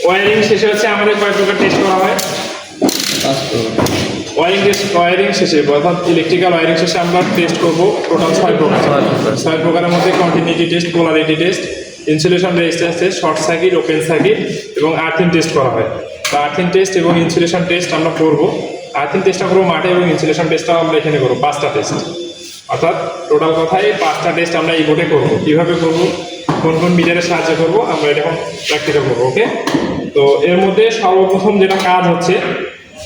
Wiring শেষে হচ্ছে আমাদের কয় প্রকার টেস্ট করা হয়? ওয়ারিং শেষে অর্থাৎ ইলেকট্রিক্যাল ওয়ারিং শেষে আমরা টেস্ট করব টোটাল 6 প্রকারের মধ্যে continuity test, polarity test, insulation resistance test, short circuit, open circuit এবং আর্থিং টেস্ট করা হয়। তো আর্থিং টেস্ট এবং ইনসুলেশন টেস্ট আমরা করব। আর্থিং টেস্টটা করবো মাঠে এবং ইনসুলেশন টেস্টটা আমরা এখানে করবো 5টা টেস্ট। অর্থাৎ টোটাল কথায় 5টা টেস্ট আমরা এই বোর্ডে করবো। কীভাবে করবো, কোন কোন মিটারের সাহায্যে করবো আমরা এটা এখন প্র্যাকটিক্যাল করবো। ওকে, তো এর মধ্যে সর্বপ্রথম যেটা কাজ হচ্ছে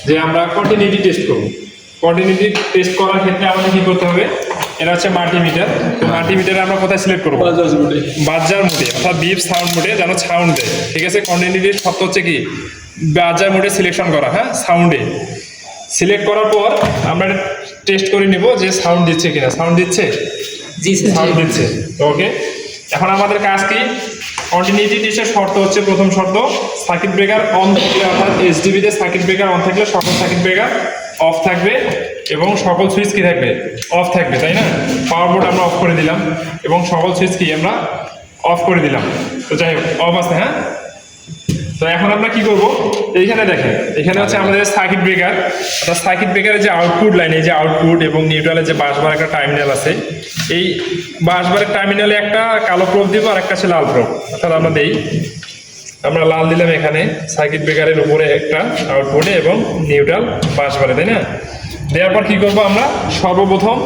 যে আমরা কন্টিনিউটি টেস্ট করবো। কন্টিনিউটি টেস্ট করার ক্ষেত্রে আমাদের কী করতে হবে, এটা হচ্ছে মাল্টিমিটার। তো মাল্টিমিটারে আমরা কোথায় সিলেক্ট করবো? বাজার মোডে, অর্থাৎ বিপ সাউন্ড মোডে যেন সাউন্ড দেয়। ঠিক আছে, কন্টিনিউটির শর্ত হচ্ছে কি বাজার মোডে সিলেকশন করা। হ্যাঁ, সাউন্ডে সিলেক্ট করার পর আমরা টেস্ট করে নিব যে সাউন্ড দিচ্ছে কিনা। সাউন্ড দিচ্ছে? জি সাউন্ড দিচ্ছে। ওকে, এখন আমাদের কাজ কি, কন্টিনিউটি টেস্টের শর্ত হচ্ছে, প্রথম শর্ত সার্কিট ব্রেকার অন থাকলে, অর্থাৎ এইচডিবিতে সার্কিট ব্রেকার অন থাকলে সকল সার্কিট ব্রেকার অফ থাকবে এবং সকল সুইচ কি থাকবে? অফ থাকবে, তাই না? পাওয়ার বোর্ড আমরা অফ করে দিলাম এবং সকল সুইচ কি আমরা অফ করে দিলাম। তো যাই হোক, অফ আছে। হ্যাঁ, তো এখন আমরা কি করব, এইখানে দেখেন, এখানে হচ্ছে আমাদের সার্কিট ব্রেকার, অর্থাৎ সার্কিট ব্রেকারের যে আউটপুট লাইন, এই যে আউটপুট এবং নিউট্রালের যে বাসবার একটা টার্মিনাল আছে, এই বাসবারের টার্মিনালে একটা কালো প্রোব দিব আর একটা আছে লাল প্রোব। অর্থাৎ আমরা লাল দিলাম এখানে সার্কিট ব্রেকারের উপরে একটা আউটপুটে এবং নিউট্রাল বাসবারে, তাই না? দেওয়ার পর কী করবো, আমরা সর্বপ্রথম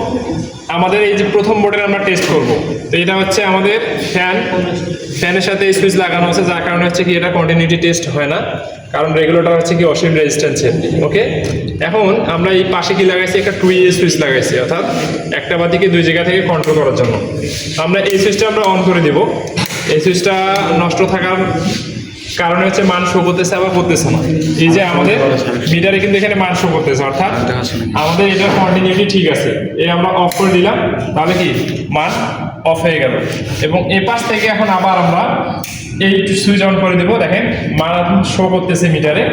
আমাদের এই যে প্রথম বোর্ডের আমরা টেস্ট করব। তো এটা হচ্ছে আমাদের ফ্যানের সাথে এই সুইচ লাগানো আছে, যার কারণে হচ্ছে কি এটা কন্টিনিউটি টেস্ট হয় না, কারণ রেগুলেটর হচ্ছে কি অসীম রেজিস্ট্যান্সের। ওকে, এখন আমরা এই পাশে কি লাগাইছি, একটা 2A সুইচ লাগাইছি, অর্থাৎ একটা বাতিকে দুই জায়গা থেকে কন্ট্রোল করার জন্য। আমরা এই সুইচটা আমরা অন করে দিব। এই সুইচটা নষ্ট থাকার কারণে হচ্ছে মান শো করতেছে আবার করতেছে না। এই যে আমাদের মিটারে কিন্তু এখানে মান শো করতেছে, অর্থাৎ আমাদের এটা কন্টিনিউটি ঠিক আছে। এই আমরা অফ করে দিলাম, তাহলে কি মান অফ হয়ে গেল। এবং এ পাশ থেকে এখন আবার আমরা এই সুইচ অন করে দেবো, দেখেন মান শো করতেছে মিটারে,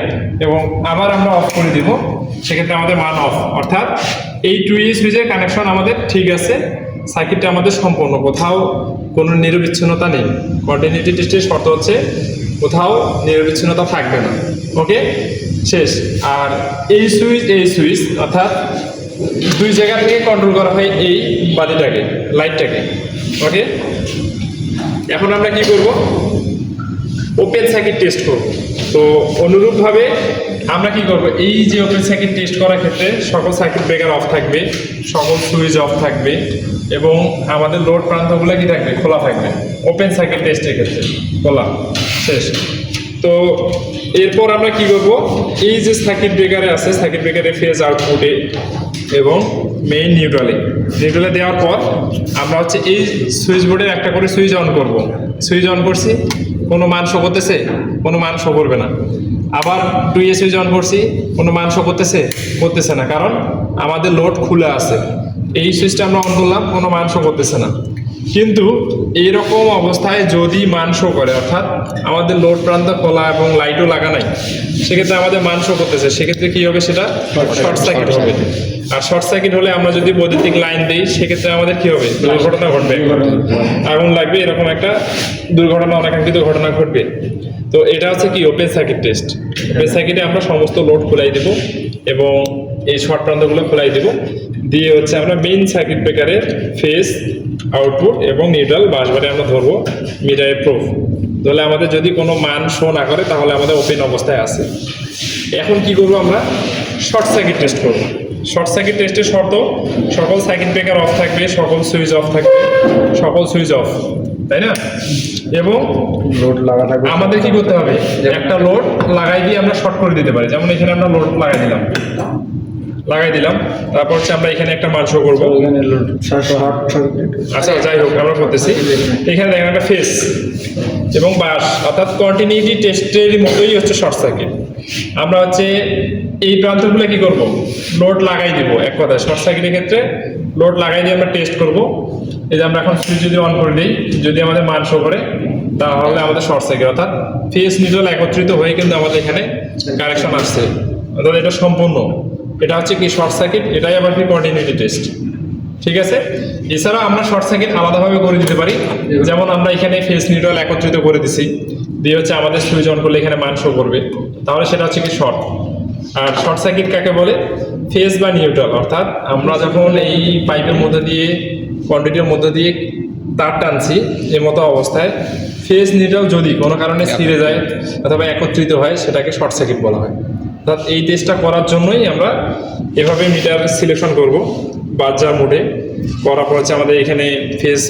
এবং আবার আমরা অফ করে দিব, সেক্ষেত্রে আমাদের মান অফ। অর্থাৎ এই 2A সুইচের কানেকশন আমাদের ঠিক আছে, সার্কিটটা আমাদের সম্পূর্ণ, কোথাও কোনো নিরবিচ্ছিন্নতা নেই। কন্টিনিউটি টেস্টের শর্ত হচ্ছে কোথাও নিরবিচ্ছিন্নতা থাকবে না। ওকে, শেষ। আর এই সুইচ অর্থাৎ দুই জায়গা থেকে কন্ট্রোল করা হয় এই বাতিটাকে, লাইটটাকে। ওকে, এখন আমরা কি করব, ওপেন সার্কিট টেস্ট করব। তো অনুরূপভাবে আমরা কি করব, এই যে ওপেন সার্কিট টেস্ট করার ক্ষেত্রে সকল সার্কিট ব্রেকার অফ থাকবে, সকল সুইচ অফ থাকবে এবং আমাদের লোড প্রান্তগুলো কি থাকবে? খোলা থাকবে। ওপেন সার্কিট টেস্টের ক্ষেত্রে খোলা। শেষ। তো এরপর আমরা কি করব, এই যে সার্কিট ব্রেকারে আছে, সার্কিট ব্রেকারের ফেজ আউটপুটে এবং মেইন নিউট্রালে দেওয়ার পর আমরা হচ্ছে এই সুইচ বোর্ডের একটা করে সুইচ অন করব। সুইচ অন করছি, কোনো মান শো করতেছে? কোনো মান শো করবে না। আবার 2A সুইচ অন করছি, কোনো মান শো করতেছে না, কারণ আমাদের লোড খুলে আছে। এই সুইচটা আমরা অন করলাম, কোনো মান শো করতেছে না। কিন্তু এইরকম অবস্থায় যদি মান শো করে, অর্থাৎ আমাদের লোড প্রান্ত খোলা এবং লাইটও লাগা নাই, সেক্ষেত্রে আমাদের মান শো করতেছে, সেক্ষেত্রে কি হবে, সেটা শর্ট সার্কিট হবে। আর শর্ট সার্কিট হলে আমরা যদি বৈদ্যুতিক লাইন দিই, সেক্ষেত্রে আমাদের কি হবে? দুর্ঘটনা ঘটবে, আগুন লাগবে, এরকম একটা দুর্ঘটনা, অনাকাঙ্ক্ষিত ঘটনা ঘটবে। তো এটা হচ্ছে কি ওপেন সার্কিট টেস্ট। ওপেন সার্কিটে আমরা সমস্ত লোড খোলাই দেব এবং এই শর্ট প্রান্তগুলো খোলাই দেব, দিয়ে হচ্ছে আমরা মেইন সার্কিট ব্রেকারের ফেজ আউটপুট এবং নিউট্রাল বাসবারে আমরা ধরবো মিটারের প্রুফ। তাহলে আমাদের যদি কোনো মান শো না করে, তাহলে আমাদের ওপেন অবস্থায় আছে। এখন কি করবো, আমরা শর্ট সার্কিট টেস্ট করব। শর্ট সার্কিট টেস্টের শর্ত, সকল সার্কিট ব্রেকার অফ থাকবে, সকল সুইচ অফ থাকবে, সকল সুইচ অফ, তাই না? এবং লোড লাগা থাকবে। আমাদের কি করতে হবে, একটা লোড লাগাই দিয়ে আমরা শর্ট করে দিতে পারি। যেমন এখানে আমরা লোড লাগাই দিলাম, তারপর হচ্ছে আমরা এখানে একটা মান শো করবো। আচ্ছা, যাই হোক, আমরা করতেছি। এখানে দেখেন একটা ফেস এবং বাস, অর্থাৎ কন্টিনিউটি টেস্টের মতোই হচ্ছে শর্ট সার্কিট। আমরা হচ্ছে এই প্রান্তগুলো কি করব, লোড লাগাই দিব। এক কথায় শর্ট সার্কিটের ক্ষেত্রে লোড লাগাই দিয়ে আমরা টেস্ট করব। এই যে আমরা এখন সুইচ যদি অন করে দিই, যদি আমাদের মান শো করে, তাহলে আমাদের শর্ট সার্কিট, অর্থাৎ ফেজ নিউট্রাল একত্রিত হয়ে কিন্তু আমাদের এখানে কানেকশন আসছে, অর্থাৎ এটা সম্পূর্ণ। এটা হচ্ছে কি শর্ট সার্কিট, এটাই আবার কি কন্টিনিউটি টেস্ট। ঠিক আছে। এছাড়া আমরা শর্ট সার্কিট আলাদাভাবে করে দিতে পারি, যেমন আমরা এখানে ফেজ নিউট্রাল একত্রিত করে দিছি, দিয়ে হচ্ছে আমাদের সুইচ অন করলে এখানে মান শো করবে, তাহলে সেটা হচ্ছে কি শর্ট। আর শর্ট সার্কিট কাকে বলে? ফেজ বা নিউট্রাল, অর্থাৎ আমরা যখন এই পাইপের মধ্যে দিয়ে কোয়ান্টিটির মধ্যে দিয়ে তার টানছি এর মতো অবস্থায় ফেজ নিউট্রাল যদি কোনো কারণে ছিঁড়ে যায় অথবা একত্রিত হয় সেটাকে শর্ট সার্কিট বলা হয়। অর্থাৎ এই টেস্টটা করার জন্যই আমরা এভাবে মিটার সিলেকশন করব বাজার মোডে। করার পর হচ্ছে আমাদের এখানে ফেজ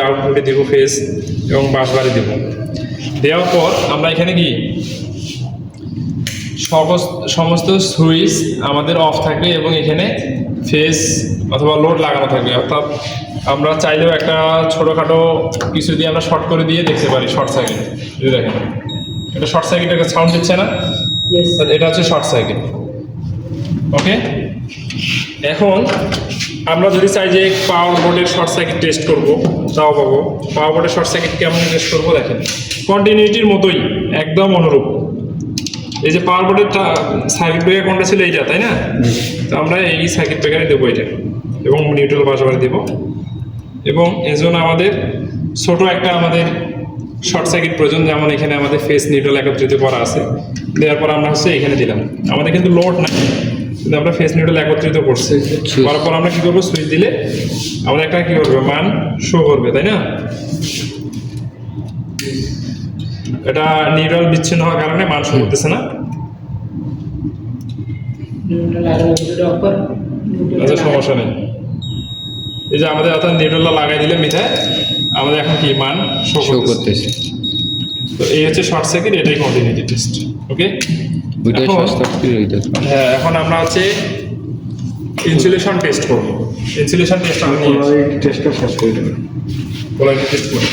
আউটপুটে দেবো ফেজ এবং বাসবাড়ি দেব। দেওয়ার পর আমরা এখানে কি সমস্ত সুইচ আমাদের অফ থাকবে এবং এখানে ফেজ অথবা লোড লাগানো থাকবে। অর্থাৎ আমরা চাইলেও একটা ছোটোখাটো কিছু দিয়ে আমরা শর্ট করে দিয়ে দেখতে পারি শর্ট সার্কিট। যদি দেখেন এটা শর্ট সার্কিট, একটা সাউন্ড দিচ্ছে না, এটা হচ্ছে শর্ট সার্কিট। ওকে, এখন আমরা যদি চাই যে পাওয়ার বোর্ডের শর্ট সার্কিট টেস্ট করব, তাও পাবো। পাওয়ার বোর্ডের শর্ট সার্কিট কেমন টেস্ট করবো দেখেন, কন্টিনিউটির মতোই একদম অনুরূপ। এই যে পাওয়ার বোর্ডের সার্কিট ব্রেকার কোনটা ছিল এইটা, তাই না? তো আমরা এই সার্কিট ব্রেকারে দেবো এটা এবং নিউট্রাল বাসবাড়ি দেবো। এবং এর জন্য আমাদের ছোট একটা আমাদের শর্ট সার্কিট প্রয়োজন, যেমন এখানে আমাদের ফেস নিউট্রাল একত্রিত করা আছে। দেওয়ার পর আমরা হচ্ছে এখানে দিলাম, আমাদের কিন্তু লোড নাই, কিন্তু আমরা ফেস নিউট্রাল একত্রিত করছি। করার পর আমরা কি করবো, সুইচ দিলে আমাদের একটা কি করবে, মান শো করবে, তাই না? এটা নিউট্রাল বিচ্ছিন্ন হওয়ার কারণে মান শো করতেছে না। আচ্ছা, সমস্যা নেই। এই যে আমাদের অর্থাৎ নিউট্রালটা লাগাই দিলে মিথায় আমাদের এখন কি মান শো করতেছে। তো এই হচ্ছে শর্ট সার্কিট, এটাই কন্টিনিউটি টেস্ট। ওকে, হ্যাঁ, এখন আমরা হচ্ছে ইনসুলেশন টেস্ট করব। ইনসুলেশন টেস্ট আমি টেস্টটা শেষ করে দেবেন। পোলারিটি টেস্ট করব।